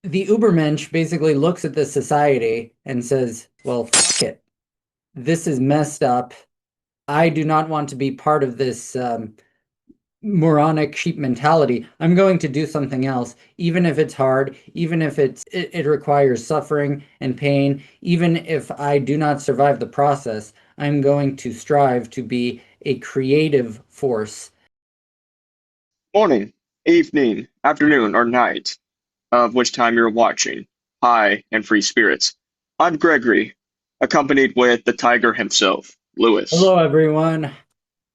the Übermensch basically looks at this society and says, well, fuck it. This is messed up. I do not want to be part of this moronic sheep mentality. I'm going to do something else, even if it's hard, even if it requires suffering and pain, even if I do not survive the process. I'm going to strive to be a creative force. Morning, evening, afternoon, or night, of which time you're watching. Hi, and free spirits. I'm Gregory, accompanied with the tiger himself, Lewis. Hello, everyone.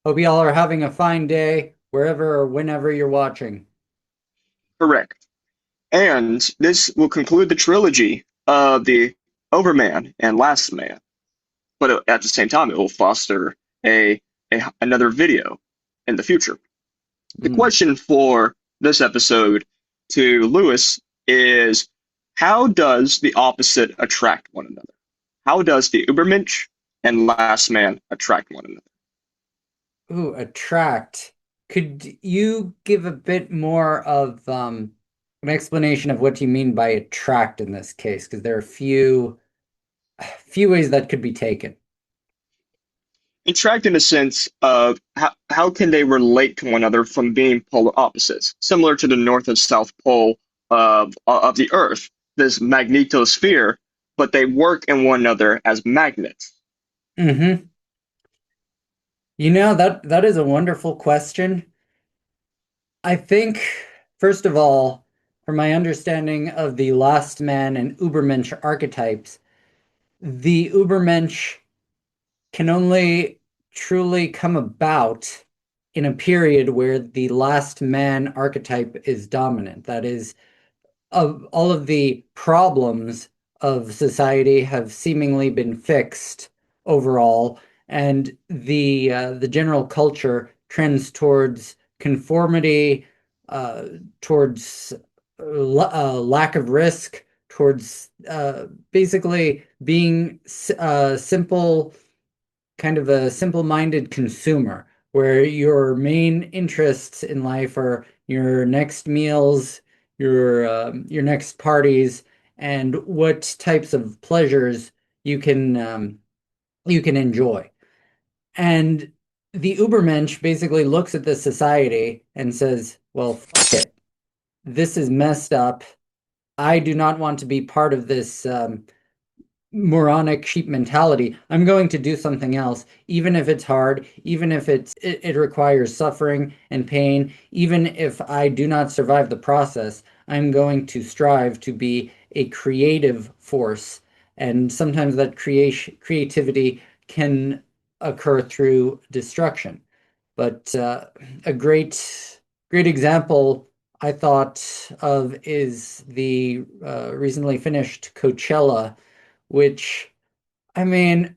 Hope y'all are having a fine day wherever or whenever you're watching. Correct. And this will conclude the trilogy of the Overman and Last Man. But at the same time, it will foster another video in the future. The Mm. question for this episode to Lewis is, how does the opposite attract one another? How does the Übermensch and Last Man attract one another? Ooh, attract. Could you give a bit more of an explanation of what you mean by attract in this case? Because there are few ways that could be taken. Attract in a sense of how can they relate to one another from being polar opposites, similar to the North and South Pole of the Earth, this magnetosphere, but they work in one another as magnets. Mm-hmm. That is a wonderful question. I think, first of all, from my understanding of the last man and Übermensch archetypes, the Übermensch can only truly come about in a period where the last man archetype is dominant. That is, of all of the problems of society have seemingly been fixed overall, and the general culture trends towards conformity, uh, towards lack of risk, towards basically being simple, kind of a simple-minded consumer, where your main interests in life are your next meals, your next parties, and what types of pleasures you can enjoy. And the Übermensch basically looks at this society and says, "Well, fuck it. This is messed up. I do not want to be part of this moronic sheep mentality. I'm going to do something else, even if it's hard, even if it requires suffering and pain, even if I do not survive the process. I'm going to strive to be a creative force. And sometimes that creativity can occur through destruction. But a great example I thought of is the recently finished Coachella, which, I mean,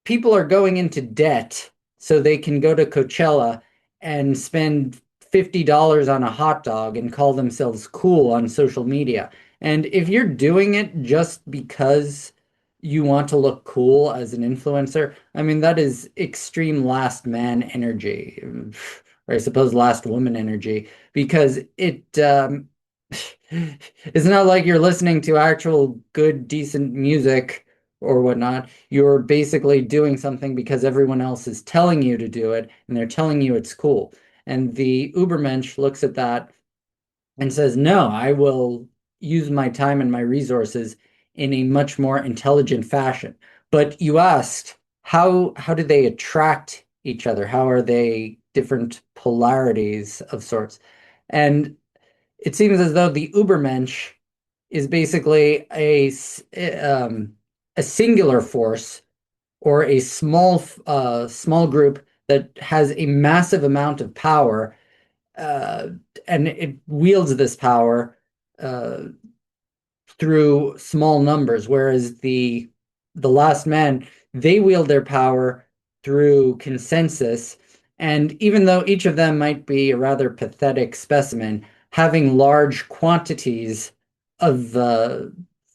people are going into debt so they can go to Coachella and spend $50 on a hot dog and call themselves cool on social media. And if you're doing it just because you want to look cool as an influencer, I mean, that is extreme last man energy, or I suppose last woman energy, because it's not like you're listening to actual good, decent music or whatnot. You're basically doing something because everyone else is telling you to do it, and they're telling you it's cool. And the Ubermensch looks at that and says, no, I will use my time and my resources in a much more intelligent fashion. But you asked, how do they attract each other? How are they different polarities of sorts? And it seems as though the Übermensch is basically a singular force or a small group that has a massive amount of power, uh, and it wields this power uh, through small numbers, whereas the last men, they wield their power through consensus. And even though each of them might be a rather pathetic specimen, having large quantities of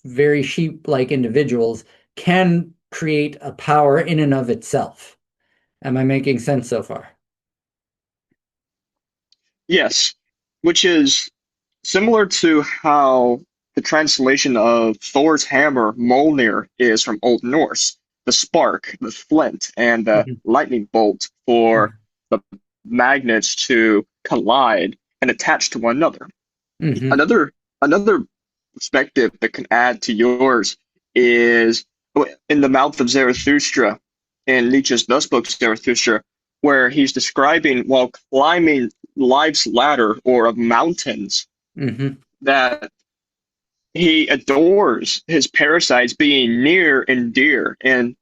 very sheep-like individuals can create a power in and of itself. Am I making sense so far? Yes, which is similar to how the translation of Thor's hammer, Mjolnir, is from Old Norse. The spark, the flint, and the Mhm. lightning bolt for the magnets to collide and attach to one another. Mhm. Another perspective that can add to yours is in the mouth of Zarathustra in Nietzsche's Thus Spoke Zarathustra, where he's describing while climbing life's ladder or of mountains Mhm. that he adores his parasites being near and dear and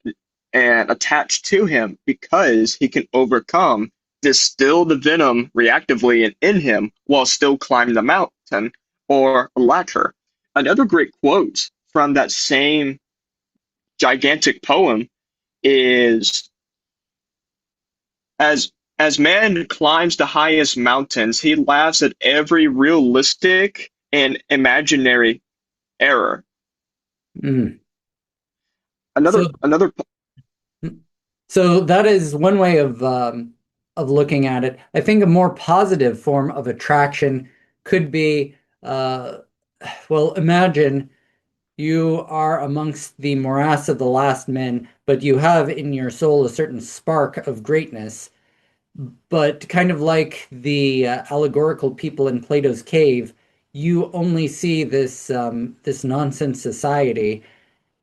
attached to him because he can overcome, distill the venom reactively and in him while still climbing the mountain or ladder. Another great quote from that same gigantic poem is as as man climbs the highest mountains, he laughs at every realistic and imaginary error. Mm. So Another So that is one way of looking at it. I think a more positive form of attraction could be, uh, well, imagine you are amongst the morass of the last men, but you have in your soul a certain spark of greatness. But kind of like the allegorical people in Plato's cave, you only see this nonsense society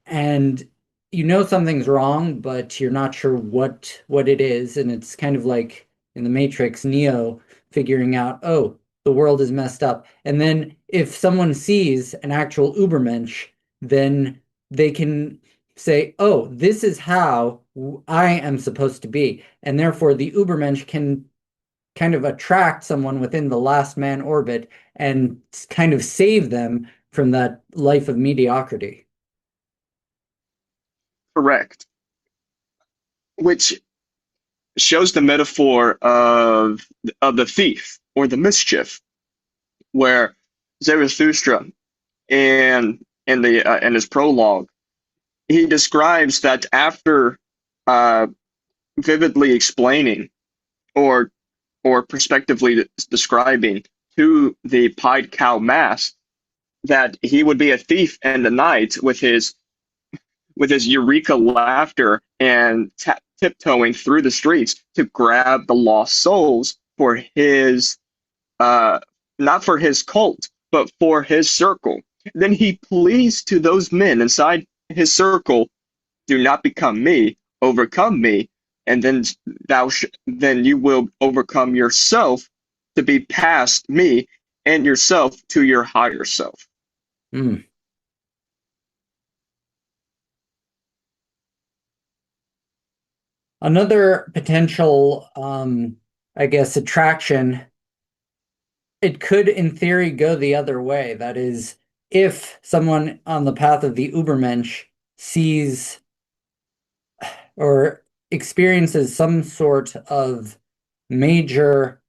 and you know something's wrong, but you're not sure what it is, and it's kind of like in the Matrix, Neo figuring out, oh, the world is messed up. And then if someone sees an actual Übermensch, then they can say, oh, this is how I am supposed to be. And therefore the Übermensch can kind of attract someone within the last man orbit and kind of save them from that life of mediocrity. correct, which shows the metaphor of the thief or the mischief, where Zarathustra in his prologue he describes that after uh, vividly explaining or prospectively describing to the pied cow mass that he would be a thief in the night with his eureka laughter and tiptoeing through the streets to grab the lost souls for his uh not for his cult but for his circle. Then he pleads to those men inside his circle, do not become me, overcome me, and then you will overcome yourself to be past me and yourself to your higher self. Mm. Another potential, I guess, attraction, it could, in theory, go the other way. That is, if someone on the path of the Übermensch sees or experiences some sort of major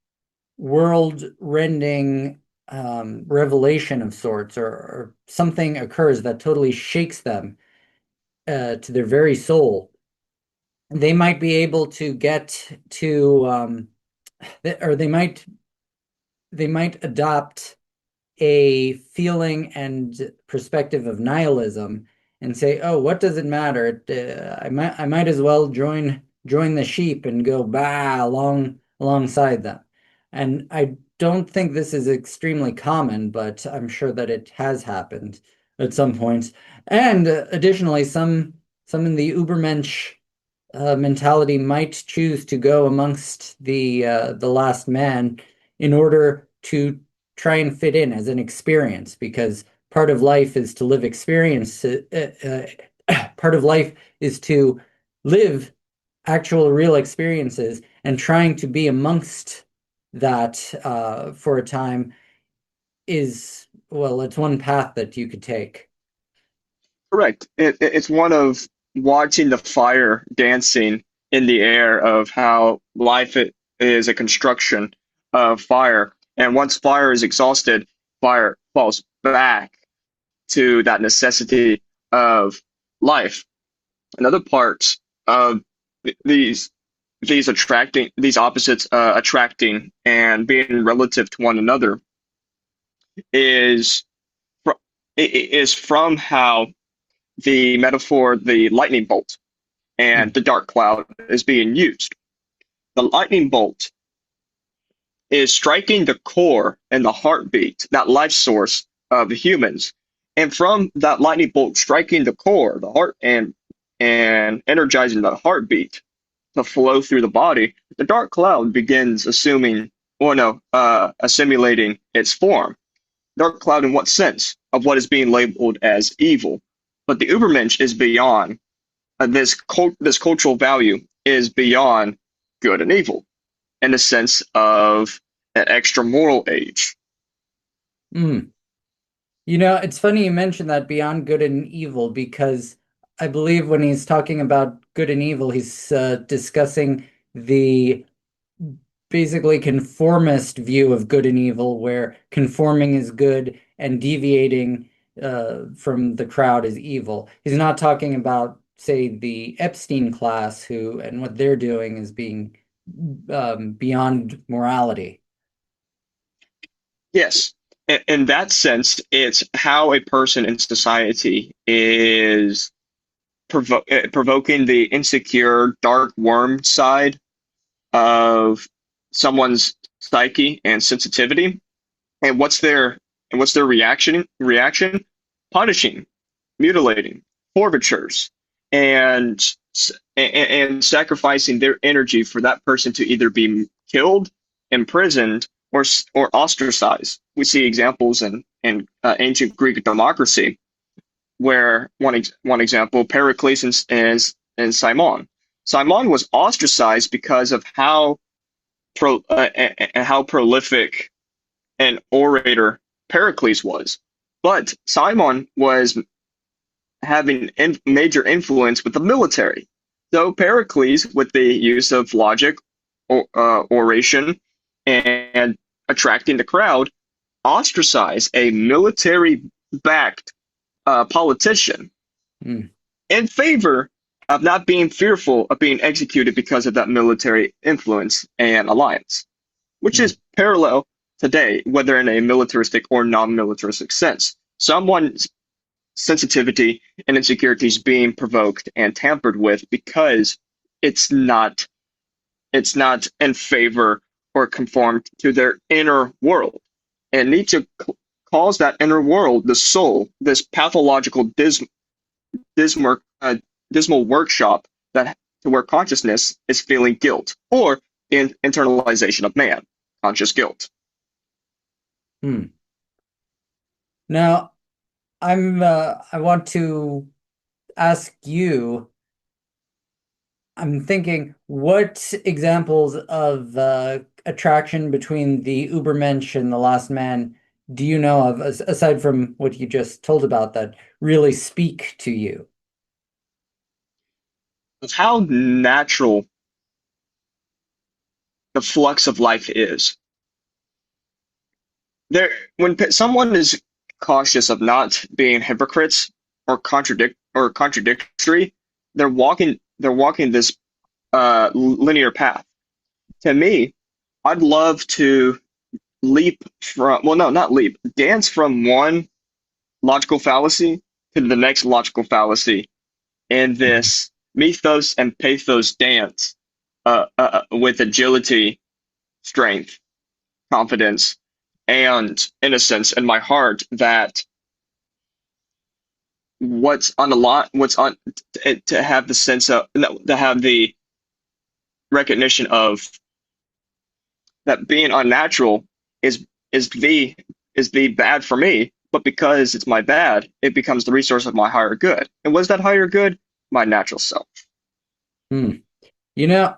world-rending revelation of sorts, or something occurs that totally shakes them to their very soul, they might be able to get to or they might adopt a feeling and perspective of nihilism and say, "Oh, what does it matter? I might as well join the sheep and go alongside them." And I don't think this is extremely common, but I'm sure that it has happened at some points. And additionally, some in the Übermensch mentality might choose to go amongst the last man in order to try and fit in as an experience, because part of life is to live experience. Part of life is to live actual real experiences, and trying to be amongst that for a time is, well, it's one path that you could take. Correct. It's one of watching the fire dancing in the air of how is a construction of fire. And once fire is exhausted, fire falls back to that necessity of life. Another part of these these opposites attracting and being relative to one another is it is from how the metaphor, the lightning bolt and Hmm. the dark cloud is being used. The lightning bolt is striking the core and the heartbeat, that life source of the humans. And from that lightning bolt striking the core, the heart, and energizing the heartbeat to flow through the body, the dark cloud begins assuming, or no, assimilating its form. Dark cloud in what sense? Of what is being labeled as evil. But the Übermensch is beyond this cultural value is beyond good and evil in the sense of an extra moral age. Hmm. You know, it's funny you mentioned that beyond good and evil because I believe when he's talking about good and evil, he's discussing the basically conformist view of good and evil, where conforming is good and deviating from the crowd is evil. He's not talking about, say, the Epstein class, who and what they're doing is being beyond morality. Yes, in that sense, it's how a person in society is provoking the insecure, dark worm side of someone's psyche and sensitivity. And what's their reaction? Punishing, mutilating, forfeitures, and and sacrificing their energy for that person to either be killed, imprisoned, or ostracized. We see examples in ancient Greek democracy where one example, Pericles and Simon. Simon was ostracized because of how prolific an orator Pericles was. But Simon was having major influence with the military. So Pericles, with the use of logic, oration, and attracting the crowd, ostracized a military-backed politician Hmm. in favor of not being fearful of being executed because of that military influence and alliance, which Hmm. is parallel today, whether in a militaristic or non-militaristic sense. Someone's sensitivity and insecurities being provoked and tampered with because it's not it's not in favor or conformed to their inner world. And Nietzsche calls that inner world the soul, this pathological dismal, dismal workshop that to where consciousness is feeling guilt or internalization of man, conscious guilt. Hmm. Now, I want to ask you, I'm thinking, what examples of attraction between the Übermensch and the Last Man do you know of, aside from what you just told about, that really speak to you? Of how natural the flux of life is. There, when someone is cautious of not being hypocrites or contradictory, they're walking this linear path. To me, I'd love to leap from, well, no, not leap, dance from one logical fallacy to the next logical fallacy in this mythos and pathos dance with agility, strength, confidence, and innocence in my heart that what's on the line, what's on to have the sense of, no, to have the recognition of that being unnatural is is the is the bad for me, but because it's my bad, it becomes the resource of my higher good. And what's that higher good? My natural self. Hmm. You know,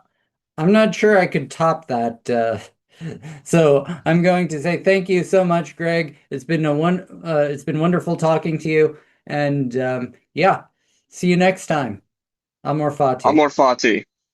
I'm not sure I could top that. So I'm going to say thank you so much, Greg. It's been wonderful talking to you, and yeah, see you next time. Amor fati. Amor fati.